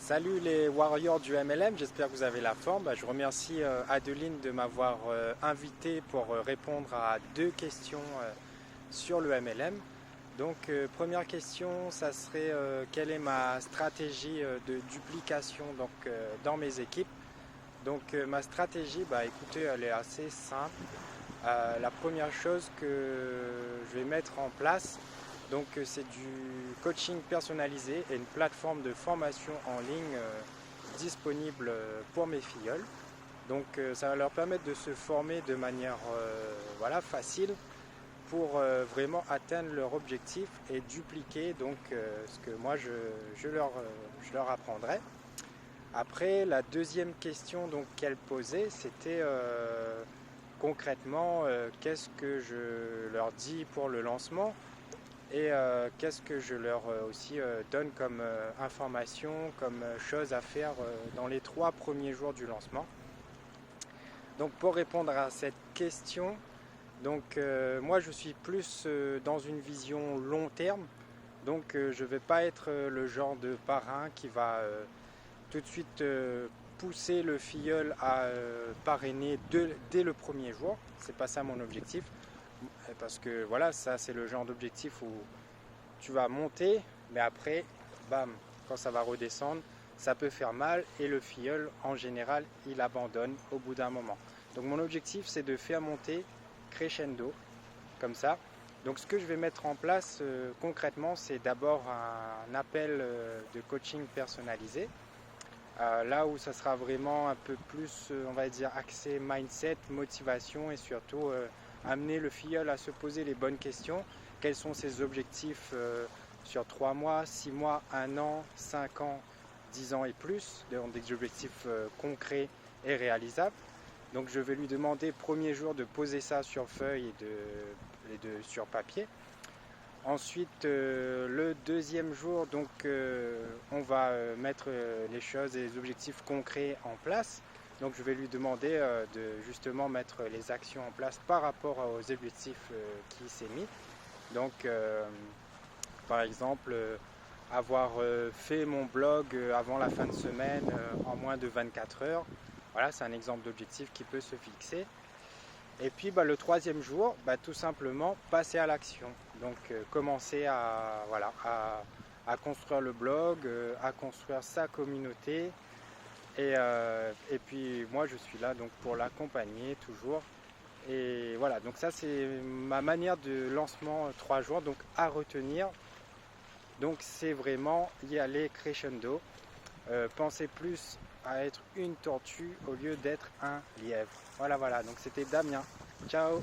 Salut les Warriors du MLM, j'espère que vous avez la forme. Je remercie Adeline de m'avoir invité pour répondre à deux questions sur le MLM. Donc première question, ça serait quelle est ma stratégie de duplication dans mes équipes. Donc ma stratégie, écoutez, elle est assez simple. La première chose que je vais mettre en place, c'est du coaching personnalisé et une plateforme de formation en ligne disponible pour mes filleuls. Donc ça va leur permettre de se former de manière facile pour vraiment atteindre leur objectif et dupliquer ce que moi je leur apprendrai. Après, la deuxième question qu'elle posait, c'était concrètement qu'est-ce que je leur dis pour le lancement et qu'est-ce que je leur aussi donne comme information, comme chose à faire dans les 3 premiers jours du lancement. Donc pour répondre à cette question, moi je suis plus dans une vision long terme, je ne vais pas être le genre de parrain qui va tout de suite pousser le filleul à parrainer dès le premier jour. C'est pas ça mon objectif, parce que voilà, ça c'est le genre d'objectif où tu vas monter, mais après, bam, quand ça va redescendre, ça peut faire mal et le filleul en général il abandonne au bout d'un moment. Donc mon objectif c'est de faire monter crescendo comme ça. Donc ce que je vais mettre en place concrètement, c'est d'abord un appel de coaching personnalisé. Là où ça sera vraiment un peu plus, on va dire, axé mindset, motivation et surtout amener le filleul à se poser les bonnes questions. Quels sont ses objectifs sur 3 mois, 6 mois, 1 an, 5 ans, 10 ans et plus, des objectifs concrets et réalisables. Donc je vais lui demander premier jour de poser ça sur feuille et sur papier. Ensuite, le deuxième jour, on va mettre les choses et les objectifs concrets en place. Donc, je vais lui demander de justement mettre les actions en place par rapport aux objectifs qui s'est mis. Donc, par exemple, avoir fait mon blog avant la fin de semaine en moins de 24 heures. Voilà, c'est un exemple d'objectif qui peut se fixer. Et puis le troisième jour, tout simplement passer à l'action. Donc commencer à construire le blog, à construire sa communauté. Et puis moi je suis là pour l'accompagner toujours. Et voilà, donc ça c'est ma manière de lancement 3 jours, donc à retenir. Donc c'est vraiment y aller crescendo. Pensez plus à être une tortue au lieu d'être un lièvre. Voilà, donc c'était Damien. Ciao!